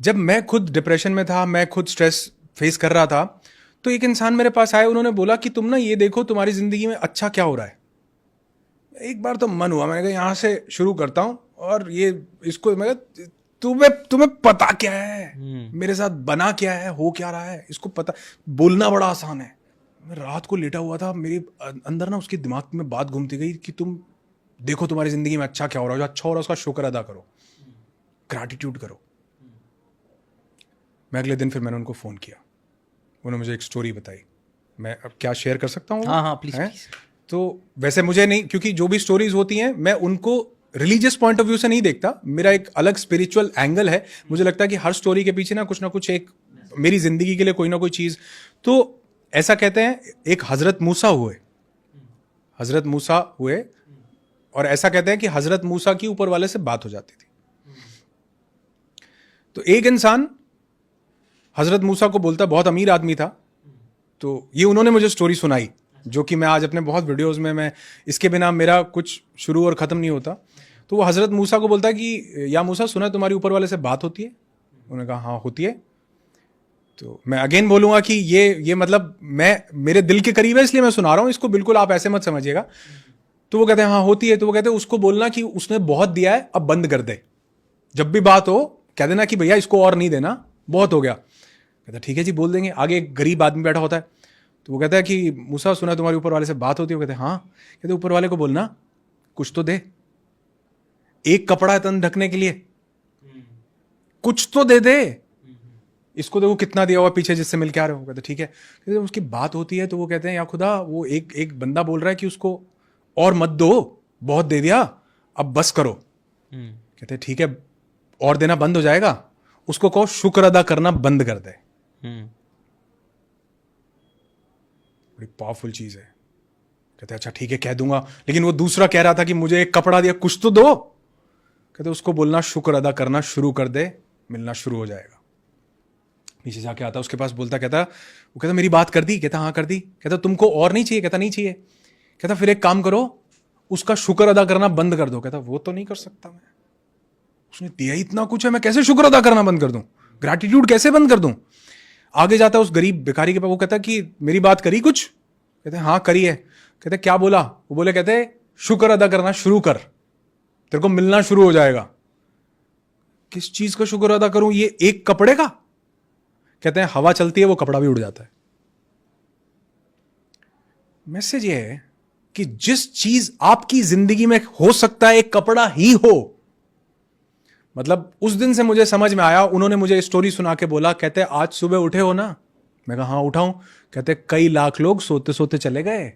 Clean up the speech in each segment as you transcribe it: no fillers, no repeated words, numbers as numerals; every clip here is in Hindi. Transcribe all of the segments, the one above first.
जब मैं खुद डिप्रेशन में था, मैं खुद स्ट्रेस फेस कर रहा था, तो एक इंसान मेरे पास आए, उन्होंने बोला कि तुम ना ये देखो तुम्हारी जिंदगी में अच्छा क्या हो रहा है। एक बार तो मन हुआ, मैंने कहा यहाँ से शुरू करता हूँ और ये इसको मैं तुम्हें तुम्हें पता क्या है मेरे साथ बना क्या है, हो क्या रहा है, इसको पता। बोलना बड़ा आसान है। मैं रात को लेटा हुआ था, मेरे अंदर ना उसके दिमाग में बात घूमती गई कि तुम देखो तुम्हारी जिंदगी में अच्छा क्या हो रहा है, जो अच्छा हो रहा है उसका शुक्र अदा करो, ग्रैटिट्यूड करो। मैं अगले दिन फिर मैंने उनको फ़ोन किया, उन्होंने मुझे एक स्टोरी बताई। मैं अब क्या शेयर कर सकता हूँ? हाँ प्लीज। तो वैसे मुझे नहीं, क्योंकि जो भी स्टोरीज होती हैं मैं उनको रिलीजियस पॉइंट ऑफ व्यू से नहीं देखता, मेरा एक अलग स्पिरिचुअल एंगल है। मुझे लगता है कि हर स्टोरी के पीछे ना कुछ एक मेरी जिंदगी के लिए कोई ना कोई चीज़। तो ऐसा कहते हैं एक हजरत मूसा हुए और ऐसा कहते हैं कि हजरत मूसा की ऊपर वाले से बात हो जाती थी। तो एक इंसान हजरत मूसा को बोलता, बहुत अमीर आदमी था, तो ये उन्होंने मुझे स्टोरी सुनाई, जो कि मैं आज अपने बहुत वीडियोस में, मैं इसके बिना मेरा कुछ शुरू और ख़त्म नहीं होता। तो वो हजरत मूसा को बोलता कि या मूसा, सुना तुम्हारी ऊपर वाले से बात होती है? उन्होंने कहा हाँ होती है। तो मैं अगेन बोलूँगा कि ये मतलब मैं मेरे दिल के करीब है इसलिए मैं सुना रहा हूँ, इसको बिल्कुल आप ऐसे मत समझिएगा। तो वो कहते हैं हाँ होती है। तो वो कहते हैं उसको बोलना कि उसने बहुत दिया है, अब बंद कर दे। जब भी बात हो कह देना कि भैया इसको और नहीं देना, बहुत हो गया। कहता ठीक है जी, बोल देंगे। आगे एक गरीब आदमी बैठा होता है, तो वो कहता है कि मूसा सुना तुम्हारे ऊपर वाले से बात होती है? वो कहते हैं हाँ। कहते ऊपर वाले को बोलना कुछ तो दे, एक कपड़ा है तन ढकने के लिए, कुछ तो दे दे। इसको देखो कितना दिया हुआ पीछे जिससे मिल के आ रहे हो। कहते ठीक है। कहते उसकी बात होती है तो वो कहते हैं या खुदा, वो एक बंदा बोल रहा है कि उसको और मत दो, बहुत दे दिया, अब बस करो। कहते ठीक है, और देना बंद हो जाएगा, उसको कहो शुक्र अदा करना बंद कर दे। बड़ी पावरफुल चीज है। कहते अच्छा ठीक है कह दूंगा, लेकिन वो दूसरा कह रहा था कि मुझे एक कपड़ा दिया, कुछ तो दो। कहते उसको बोलना शुक्र अदा करना शुरू कर दे, मिलना शुरू हो जाएगा। नीचे जाके आता उसके पास, बोलता, कहता वो कहता मेरी बात कर दी? कहता हाँ कर दी। कहता तुमको और नहीं चाहिए? कहता नहीं चाहिए। कहता फिर एक काम करो, उसका शुक्र अदा करना बंद कर दो। कहता वो तो नहीं कर सकता मैं, उसने दिया इतना कुछ है, मैं कैसे शुक्र अदा करना बंद कर दूं, ग्रैटिट्यूड कैसे बंद कर दूं। आगे जाता उस गरीब भिखारी के पास, वो कहता कि मेरी बात करी कुछ? कहते हाँ करी है। कहते क्या बोला? वो बोले कहते शुक्र अदा करना शुरू कर, तेरे को मिलना शुरू हो जाएगा। किस चीज का शुक्र अदा करूं? ये एक कपड़े का? कहते हैं हवा चलती है वो कपड़ा भी उड़ जाता है। मैसेज ये है कि जिस चीज आपकी जिंदगी में हो सकता है एक कपड़ा ही हो, मतलब उस दिन से मुझे समझ में आया। उन्होंने मुझे स्टोरी सुना के बोला, कहते आज सुबह उठे हो ना? मैं कहा हाँ उठा हूं। कहते कई लाख लोग सोते सोते चले गए,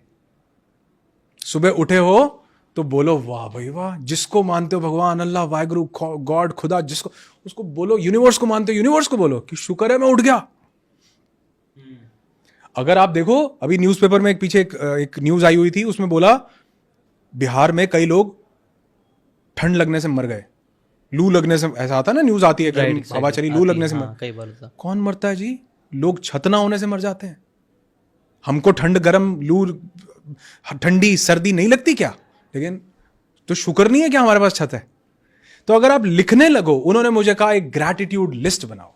सुबह उठे हो तो बोलो वाह भाई वाह। जिसको मानते हो भगवान, अल्लाह, वाहिगुरु, गॉड, खुदा, जिसको, उसको बोलो। यूनिवर्स को मानते हो, यूनिवर्स को बोलो कि शुक्र है मैं उठ गया। अगर आप देखो अभी न्यूज़पेपर में एक पीछे एक न्यूज आई हुई थी, उसमें बोला बिहार में कई लोग ठंड लगने से मर गए, लू लगने से। ऐसा आता है ना, न्यूज आती है, हवा चली, लू लगने से कई बार। कौन मरता है जी? लोग छत ना होने से मर जाते हैं। हमको ठंड, गर्म, लू, ठंडी, सर्दी नहीं लगती क्या? लेकिन तो शुक्र नहीं है क्या हमारे पास छत है? तो अगर आप लिखने लगो, उन्होंने मुझे कहा एक ग्रैटिट्यूड लिस्ट बनाओ,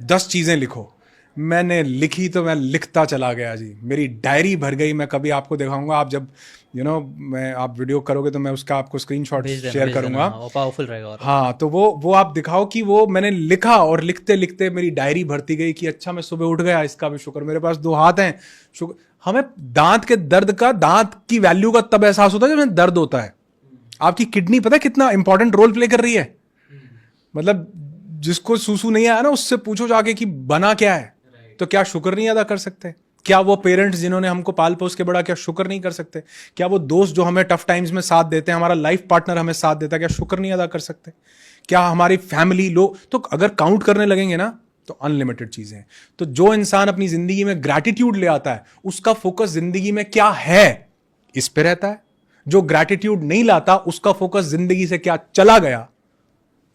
10 चीजें लिखो। मैंने लिखी तो मैं लिखता चला गया जी, मेरी डायरी भर गई। मैं कभी आपको दिखाऊंगा, आप जब मैं आप वीडियो करोगे तो मैं उसका आपको स्क्रीनशॉट शेयर करूंगा, पावरफुल रहेगा। हाँ, तो वो आप दिखाओ कि वो मैंने लिखा, और लिखते लिखते मेरी डायरी भरती गई कि अच्छा मैं सुबह उठ गया, इसका भी शुक्र, मेरे पास 2 हाथ हैं, शुक्र। हमें दांत के दर्द का, दांत की वैल्यू का तब एहसास होता है जब दर्द होता है। आपकी किडनी पता है कितना इंपॉर्टेंट रोल प्ले कर रही है? मतलब जिसको सूसू नहीं आया ना, उससे पूछो जाके कि बना क्या है, तो क्या शुक्र नहीं अदा कर सकते? क्या वो पेरेंट्स जिन्होंने हमको पाल पोस के बड़ा, क्या शुक्र नहीं कर सकते? क्या वो दोस्त जो हमें टफ टाइम्स में साथ देते हैं, हमारा लाइफ पार्टनर हमें साथ देता है, क्या शुक्र नहीं अदा कर सकते? क्या हमारी फैमिली लोग, तो अगर काउंट करने लगेंगे ना तो अनलिमिटेड चीजें हैं। तो जो इंसान अपनी जिंदगी में ग्रैटिट्यूड ले आता है, उसका फोकस जिंदगी में क्या है इस पे रहता है। जो ग्रैटिट्यूड नहीं लाता, उसका फोकस जिंदगी से क्या चला गया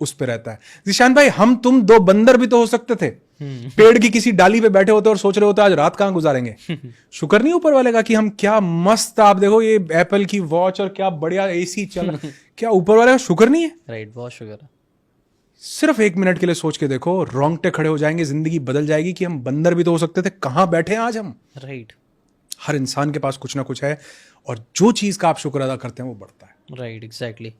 उस पे रहता है। जिशान भाई, हम तुम 2 बंदर भी तो हो सकते थे, पेड़ की किसी डाली पे बैठे होते और सोच रहे होते आज रात कहां गुजारेंगे। शुक्र नहीं ऊपर वाले का कि हम क्या मस्त, आप देखो ये एप्पल की वॉच और क्या बढ़िया एसी चल क्या ऊपर वाले का शुक्र नहीं है? राइट, बहुत शुक्र है। सिर्फ 1 मिनट के लिए सोच के देखो, रोंगटे खड़े हो जाएंगे, जिंदगी बदल जाएगी कि हम बंदर भी तो हो सकते थे, कहाँ बैठे हैं आज हम। राइट हर इंसान के पास कुछ ना कुछ है, और जो चीज़ का आप शुक्र अदा करते हैं वो बढ़ता है। Right exactly